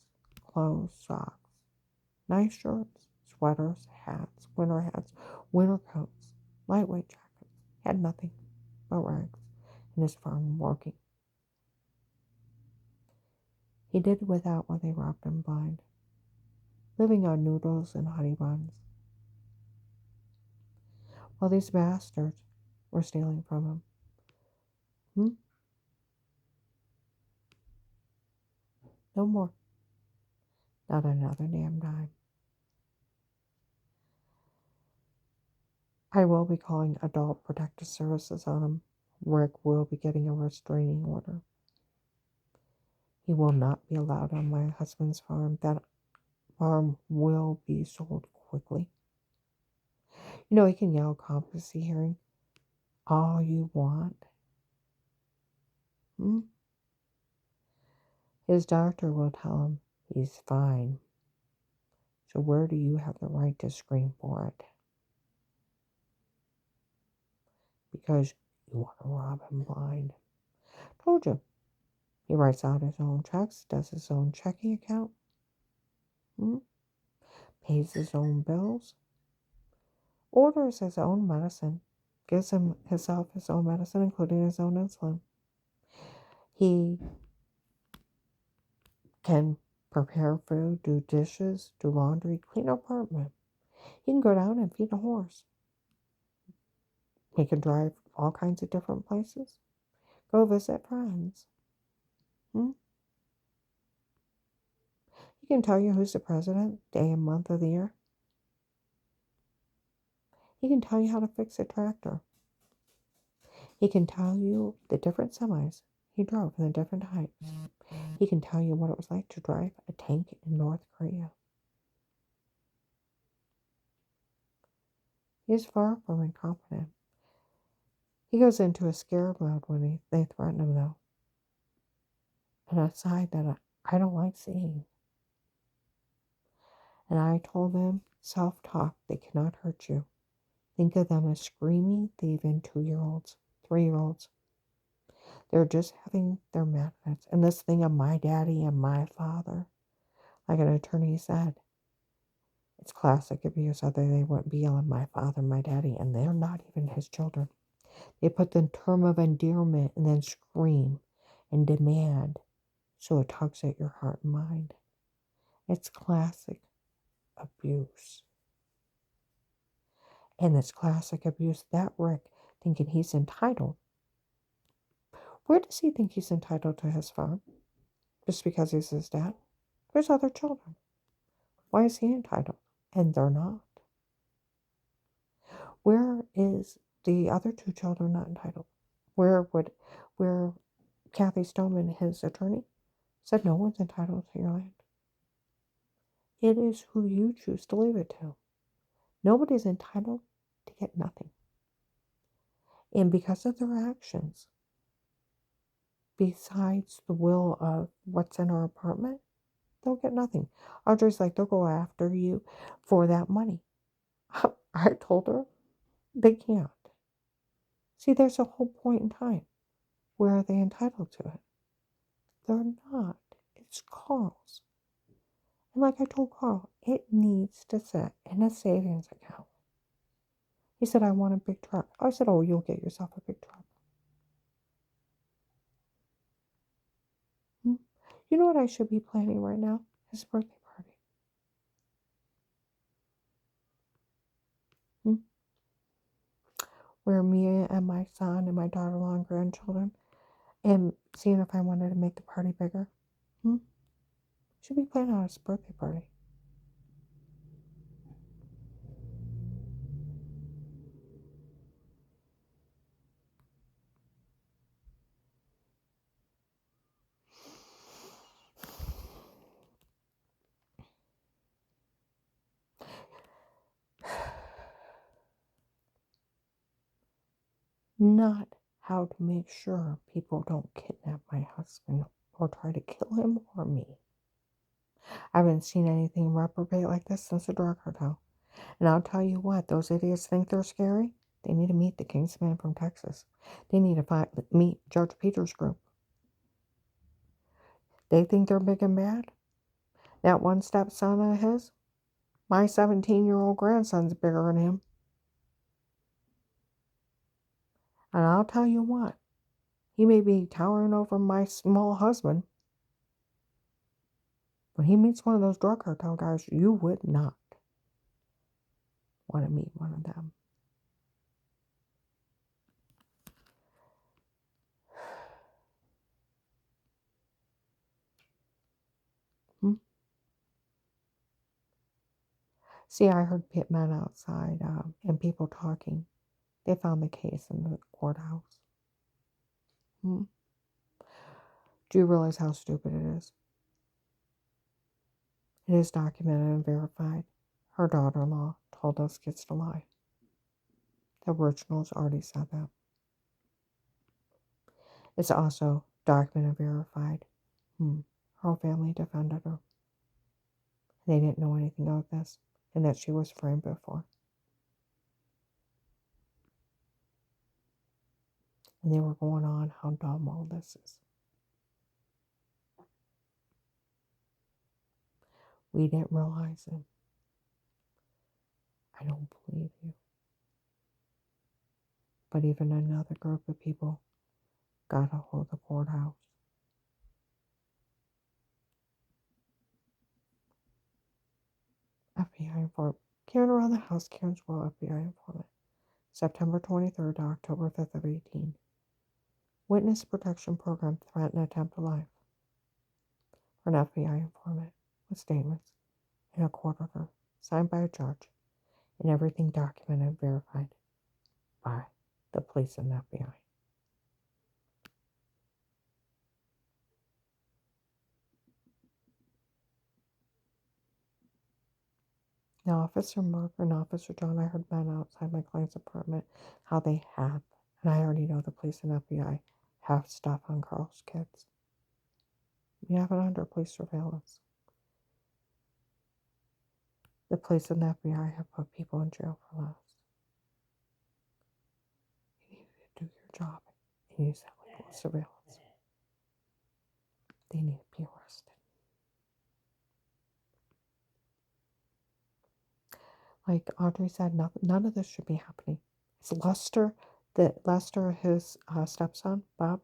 clothes, socks, nice shirts, sweaters, hats, winter coats, lightweight jackets. Had nothing but rags in his farm working. He did without when they robbed him blind, living on noodles and honey buns. While these bastards were stealing from him. No more. Not another damn dime. I will be calling Adult Protective Services on him. Rick will be getting a restraining order. He will not be allowed on my husband's farm. That farm will be sold quickly. He can yell competency hearing all you want. His doctor will tell him he's fine. So where do you have the right to scream for it? Because you want to rob him blind. Told you. He writes out his own checks, does his own checking account, pays his own bills, orders his own medicine, gives himself his own medicine, including his own insulin. He can prepare food, do dishes, do laundry, clean an apartment. He can go down and feed a horse. He can drive all kinds of different places, go visit friends. He can tell you who's the president, day and month of the year. He can tell you how to fix a tractor. He can tell you the different semis he drove and the different types. He can tell you what it was like to drive a tank in North Korea. He is far from incompetent. He goes into a scare mode when they threaten him, though. And a side that I don't like seeing. And I told them, self-talk, they cannot hurt you. Think of them as screaming, thieving 2-year-olds, 3-year-olds. They're just having their madness. And this thing of my daddy and my father, like an attorney said, it's classic abuse. Other they wouldn't be yelling my father, my daddy, and they're not even his children. They put the term of endearment and then scream and demand, so it tugs at your heart and mind. It's classic abuse. And it's classic abuse. That Rick thinking he's entitled. Where does he think he's entitled to his farm? Just because he's his dad? There's other children. Why is he entitled? And they're not. Where is the other 2 children not entitled? Where Kathy Stoneman, his attorney, said no one's entitled to your land. It is who you choose to leave it to. Nobody's entitled to get nothing. And because of their actions, besides the will of what's in our apartment, they'll get nothing. Audrey's like, they'll go after you for that money. I told her they can't. See, there's a whole point in time. Where are they entitled to it? They're not. It's Carl's. And like I told Carl, it needs to sit in a savings account. He said, I want a big truck. I said, oh, you'll get yourself a big truck. You know what I should be planning right now? His birthday party. where me and my son and my daughter-in-law and grandchildren, and seeing if I wanted to make the party bigger. Should be planning on his birthday party. Not how to make sure people don't kidnap my husband or try to kill him or me. I haven't seen anything reprobate like this since the drug cartel. And I'll tell you what, those idiots think they're scary. They need to meet the Kingsman from Texas. They need to meet Judge Peters' group. They think they're big and bad. That one stepson of his, my 17-year-old grandson's bigger than him. And I'll tell you what, he may be towering over my small husband. When he meets one of those drug cartel guys, you would not want to meet one of them. See, I heard pitmen outside and people talking. They found the case in the courthouse. Do you realize how stupid it is? It is documented and verified. Her daughter-in-law told those kids to lie. The originals already said that. It's also documented and verified. Her whole family defended her. They didn't know anything about this and that she was framed before. And they were going on how dumb all this is. We didn't realize it. I don't believe you. But even another group of people got a hold of the courthouse. FBI informant. Karen around the house, Karen's World FBI informant. September 23rd to October 5th of 18. Witness protection program threatened attempt to life. For an FBI informant with statements in a court order signed by a judge and everything documented and verified by the police and the FBI. Now, Officer Mark and Officer John, I heard men outside my client's apartment how they have, and I already know the police and FBI have stuff on Carl's kids. We have it under police surveillance. The police and the FBI have put people in jail for less. You need to do your job and use that legal surveillance. They need to be arrested. Like Audrey said, none of this should be happening. It's Lester, his stepson, Bob,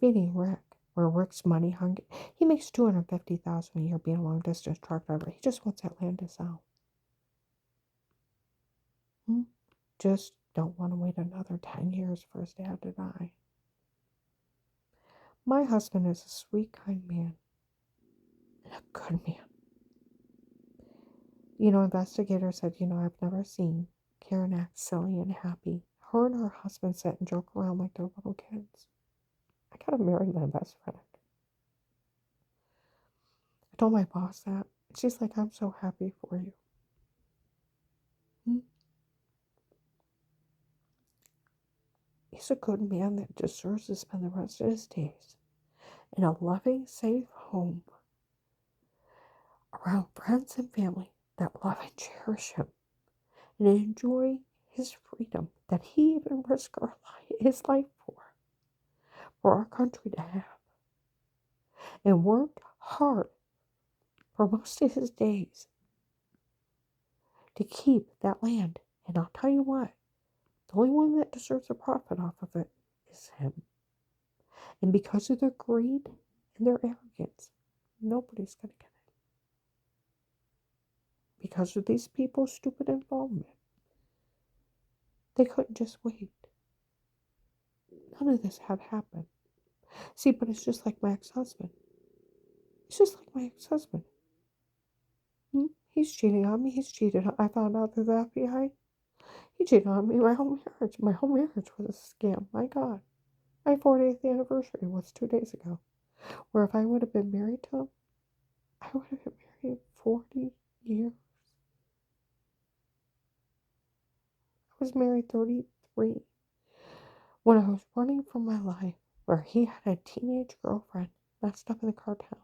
feeding Rick, where Rick's money hungry. He makes $250,000 a year being a long distance truck driver. He just wants that land to sell. Just don't want to wait another 10 years for his dad to die. My husband is a sweet, kind man and a good man. Investigators said, I've never seen Karen act silly and happy. Her and her husband sit and joke around like they're little kids. I gotta marry my best friend. I told my boss that. She's like, I'm so happy for you. He's a good man that deserves to spend the rest of his days in a loving, safe home around friends and family that love and cherish him and enjoy his freedom that he even risked his life for our country to have, and worked hard for most of his days to keep that land. And I'll tell you what, the only one that deserves a profit off of it is him. And because of their greed and their arrogance, nobody's going to get it. Because of these people's stupid involvement. They couldn't just wait. None of this had happened. See, but it's just like my ex-husband. It's just like my ex-husband. He's cheating on me. He's cheated. I found out through the FBI. He cheated on me. My whole marriage. My whole marriage was a scam. My God. My 40th anniversary was 2 days ago. Where if I would have been married to him, I would have been married 40 years. I was married 33 when I was running for my life, where he had a teenage girlfriend messed up in the cartel.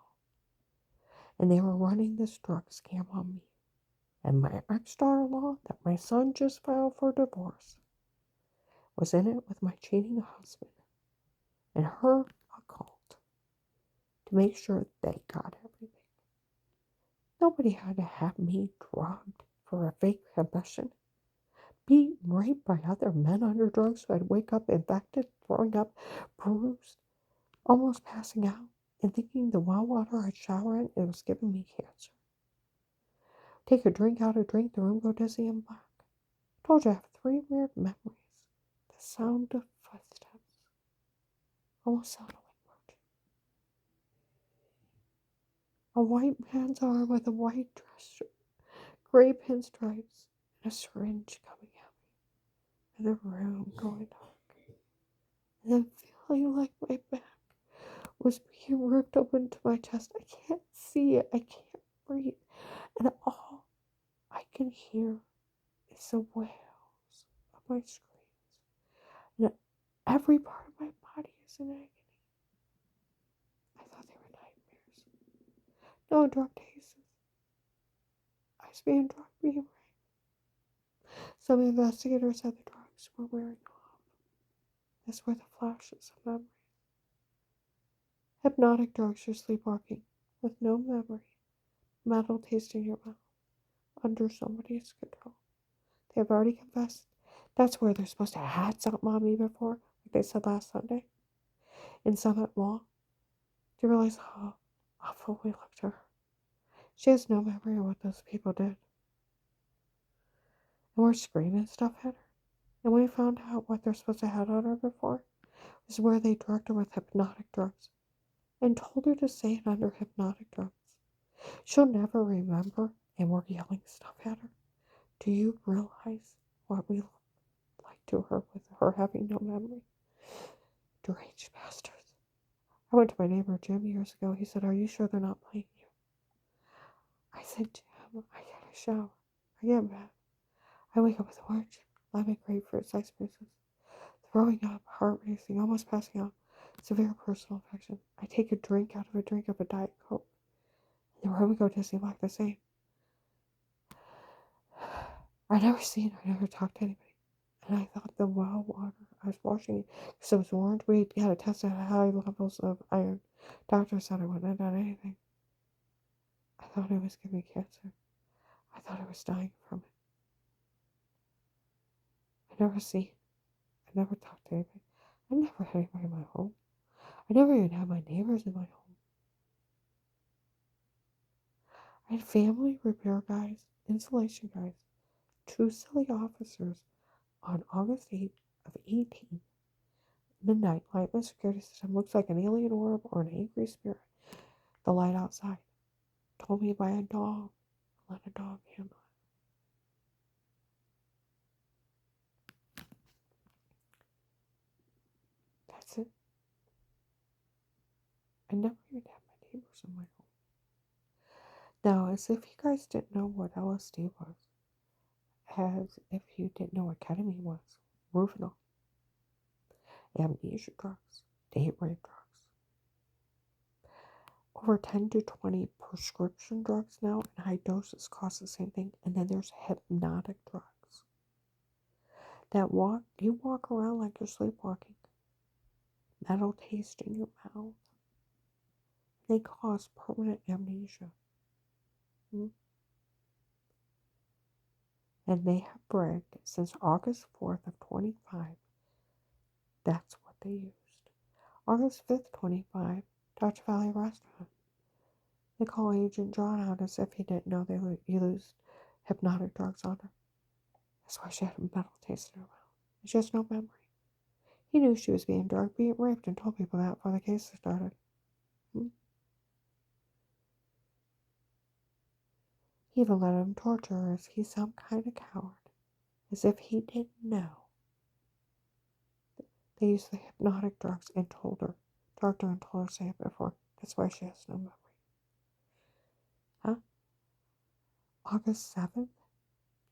And they were running this drug scam on me. And my ex-daughter-in-law, that my son just filed for divorce, was in it with my cheating husband and her occult to make sure they got everything. Nobody had to have me drugged for a fake confession, being raped by other men under drugs so I'd wake up infected, throwing up, bruised, almost passing out, and thinking the well water I'd shower in, it was giving me cancer. Take a drink out of drink, the room go dizzy and black. Told you I have 3 weird memories. The sound of footsteps. Almost sounded like Margie. A white man's arm with a white dress shirt, gray pinstripes, and a syringe coming at me. And the room going dark. And then feeling like my back was being ripped open to my chest. I can't see it. I can't breathe. And all I can hear is the wails of my screams. And every part of my body is in agony. I thought they were nightmares. No drug tastes. I was being drugged, being raped. Some investigators said the drugs were wearing off. This were the flashes of memory. Hypnotic drugs are sleepwalking with no memory. Metal taste in your mouth. Under somebody's control. They have already confessed. That's where they're supposed to have had something on me before, like they said last Sunday. In Summit Mall. Do you realize how awful we looked to her? She has no memory of what those people did. And we're screaming stuff at her. And we found out what they're supposed to have on her before was where they drugged her with hypnotic drugs and told her to say it under hypnotic drugs. She'll never remember, and we're yelling stuff at her. Do you realize what we look like to her with her having no memory? Deranged bastards. I went to my neighbor Jim years ago. He said, "Are you sure they're not playing you?" I said, "Jim, I get a shower. I get mad. I wake up with orange, lemon, grapefruit, sliced pieces, throwing up, heart racing, almost passing out, severe personal infection. I take a drink out of a drink of a Diet Coke. And the room would go dizzy like the same. I never seen, I never talked to anybody. And I thought the well water, I was washing it because it was orange. We had to test at high levels of iron. Doctor said I wouldn't have done anything. I thought it was giving me cancer. I thought I was dying from it. I never seen, I never talked to anybody. I never had anybody in my home. I never even had my neighbors in my home. I had family repair guys, insulation guys, 2 silly officers on August 8th of 18, midnight, light in the security system looks like an alien orb or an angry spirit. The light outside told me by a dog. Let a dog handle it. That's it. I never even had my neighbors in my home. Now, as if you guys didn't know what LSD was, as if you didn't know what ketamine was, Rufinol, amnesia drugs, date rape drugs. Over 10 to 20 prescription drugs now in high doses cost the same thing. And then there's hypnotic drugs that you walk around like you're sleepwalking. Metal taste in your mouth. They cause permanent amnesia. And they have bragged since August 4th of 25. That's what they used. August 5th, 25, Dutch Valley Restaurant. They call Agent John out as if he didn't know they used hypnotic drugs on her. That's why she had a metal taste in her mouth. She has no memory. He knew she was being drugged, being raped, and told people that before the case started. Hmm? He even let him torture her as he's some kind of coward, as if he didn't know. They used the hypnotic drugs and drugged her and told her to say it before. That's why she has no memory. Huh? August 7th,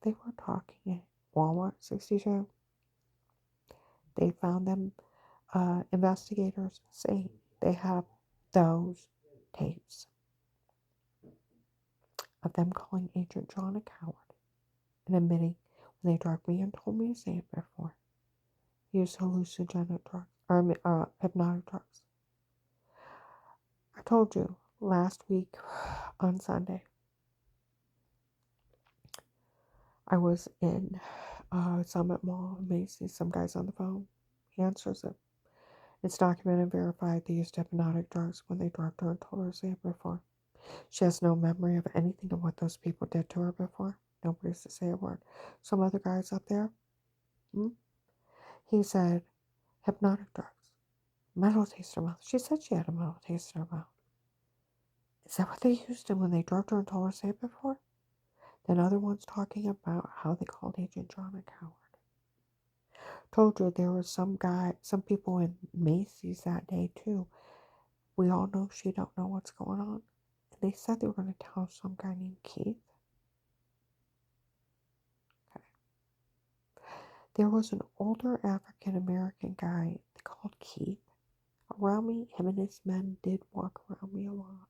they were talking at Walmart 62. They found them, investigators saying they have those tapes of them calling Agent John a coward and admitting when they drugged me and told me to say it before. He used hallucinogenic drugs, or hypnotic drugs. I told you last week on Sunday, I was in Summit Mall and Macy's. Some guy's on the phone. He answers it. It's documented and verified they used hypnotic drugs when they drugged her and told her to say it before. She has no memory of anything of what those people did to her before. Nobody's to say a word. Some other guys up there, he said, hypnotic drugs. Metal taste in her mouth. She said she had a metal taste in her mouth. Is that what they used when they drugged her and told her to say it before? Then other ones talking about how they called Agent John a coward. Told you there was some people in Macy's that day too. We all know she don't know what's going on. And they said they were going to tell some guy named Keith. Okay. There was an older African American guy they called Keith. Around me, him and his men did walk around me a lot.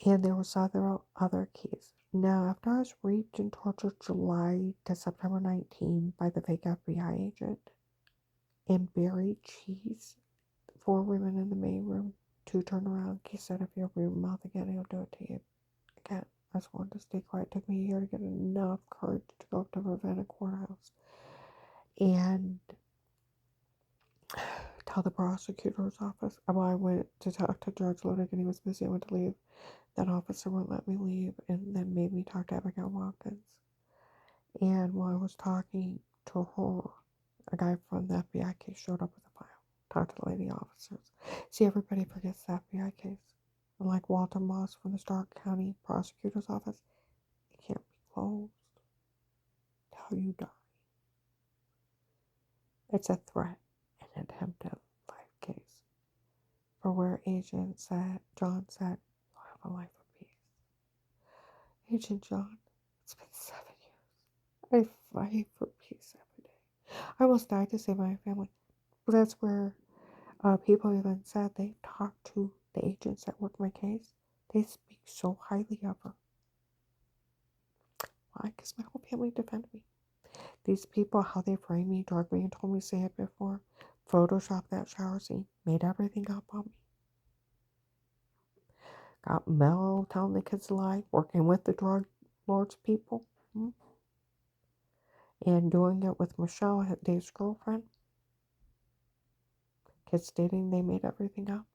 And there was other Keiths. Now, after I was raped and tortured July to September 19 by the fake FBI agent and buried cheese, 4 women in the main room, 2 turned around. He said, if you open your mouth again, he'll do it to you again. I just wanted to stay quiet. It took me a year to get enough courage to go up to Ravenna Courthouse and tell the prosecutor's office. Well, I went to talk to Judge Lodick and he was busy. I went to leave. That officer wouldn't let me leave and then made me talk to Abigail Watkins. And while I was talking to her, a guy from the FBI case showed up with a file. Talked to the lady officers. See, everybody forgets the FBI case. And like Walter Moss from the Stark County Prosecutor's Office, it can't be closed till you die. It's a threat, an attempted life case. For where John said, you'll have a life of peace. Agent John, it's been 7 years. I fight for peace every day. I almost died to save my family. But that's where people even said they've talked to the agents that work my case. They speak so highly of her. Why? Because my whole family defended me. These people, how they framed me, drugged me, and told me to say it before, photoshopped that shower scene, made everything up on me. Got Mel telling the kids to lie, working with the drug lords people, and doing it with Michelle, Dave's girlfriend. Kids stating they made everything up,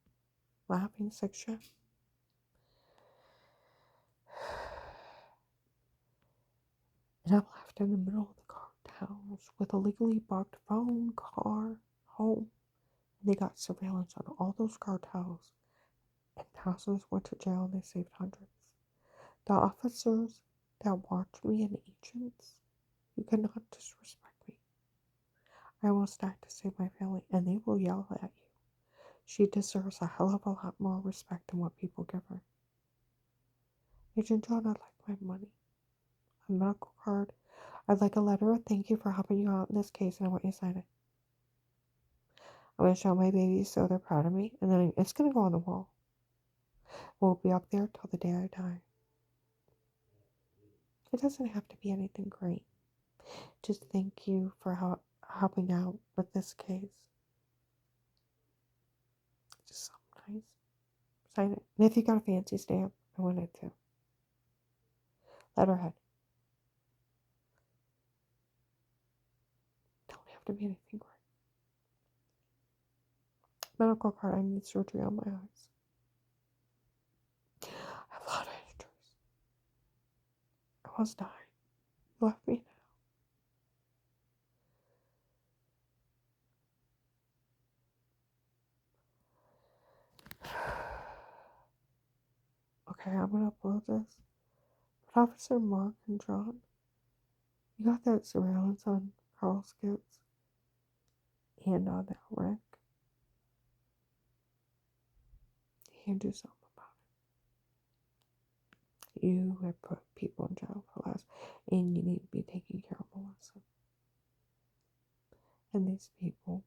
laughing, sick shit. And I'm left in the middle of the cartels with a legally bugged phone, car, home. And they got surveillance on all those cartels. And thousands went to jail and they saved hundreds. The officers that watched me and agents, you cannot disrespect me. I almost died to save my family, and they will yell at you. She deserves a hell of a lot more respect than what people give her. Agent John, I'd like my money, a medical card. I'd like a letter of thank you for helping you out in this case, and I want you to sign it. I'm going to show my babies so they're proud of me, and then it's going to go on the wall. We'll be up there till the day I die. It doesn't have to be anything great. Just thank you for helping out with this case. Just something nice. Sign it. And if you got a fancy stamp, I want it too. Letterhead. Don't have to be anything great. Medical card. I need surgery on my eyes. I have a lot of injuries. I almost died. You left me now. Okay, I'm gonna upload this. But Officer Mark and John, you got that surveillance on Carl Skitz and on that Rick. You can do something about it. You have put people in jail for less, and you need to be taking care of Melissa. And these people,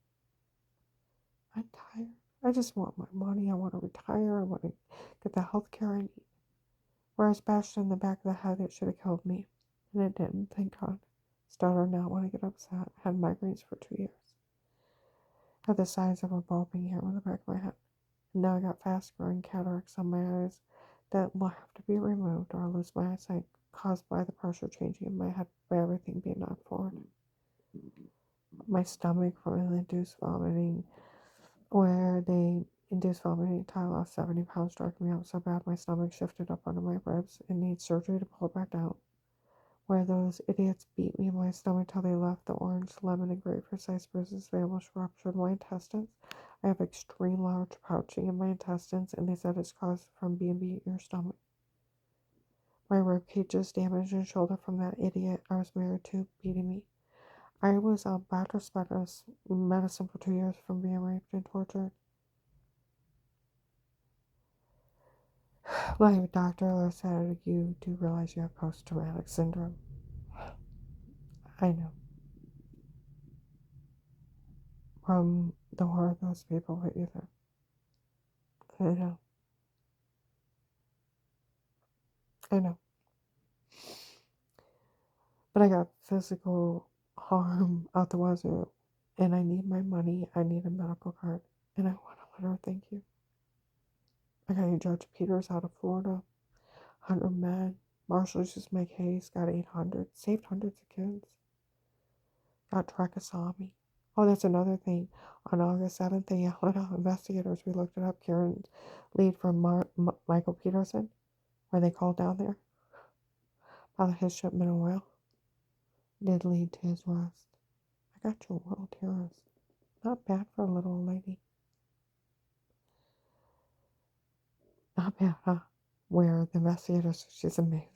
I'm tired. I just want my money. I want to retire. I want to get the health care I need. Where I was bashed in the back of the head, it should have killed me. And it didn't, thank God. Started not want to get upset. Had migraines for 2 years. Had the size of a ball peen hair on the back of my head. And now I got fast growing cataracts on my eyes that will have to be removed or I'll lose my eyesight caused by the pressure changing in my head by everything being knocked forward. My stomach from induced vomiting, where they induced vomiting until I lost 70 pounds, striking me out so bad my stomach shifted up under my ribs and needs surgery to pull it back down. Where those idiots beat me in my stomach till they left the orange, lemon, and grapefruit sized bruises. They almost ruptured my intestines. I have extreme large pouching in my intestines, and they said it's caused from being beat in your stomach. My rib cage is damaged and shoulder from that idiot I was married to beating me. I was on bed rest medicine for 2 years from being raped and tortured. My doctor said, you do realize you have post-traumatic syndrome. I know. From the horror those people put you through. I know. I know. But I got physical harm out the wazoo. And I need my money. I need a medical card. And I want to let her thank you. I got you Judge Peters out of Florida. 100 men. Marshall's just make haste. Got 800. Saved hundreds of kids. Got Trekasami. Oh, that's another thing. On August 7th, they yelled out investigators. We looked it up. Kieran's lead from Michael Peterson, where they called down there about his shipment of oil, did lead to his arrest. I got your world heroes. Not bad for a little old lady. Not bad, huh? Where the investigators, she's amazing.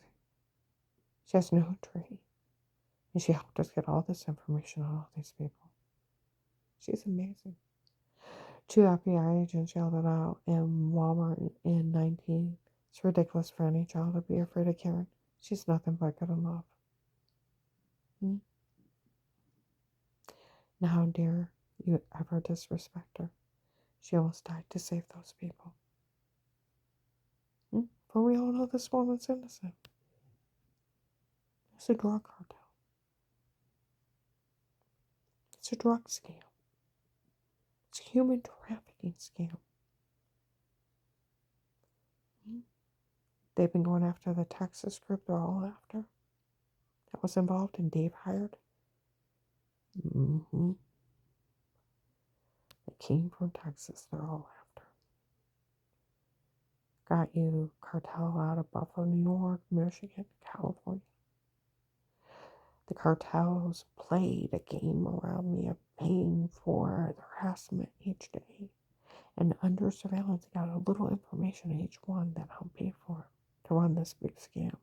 She has no training. And she helped us get all this information on all these people. She's amazing. 2 FBI agents yelled it out in Walmart in 19. It's ridiculous for any child to be afraid of Karen. She's nothing but good in love. Now, how dare you ever disrespect her? She almost died to save those people. For we all know this woman's innocent. It's a drug cartel. It's a drug scam. It's a human trafficking scam. They've been going after the Texas group they're all after. That was involved and Dave hired. They came from Texas, they're all after. Got you cartel out of Buffalo, New York, Michigan, California. The cartels played a game around me of paying for the harassment each day. And under surveillance, got a little information on each one that helped pay for it to run this big scam.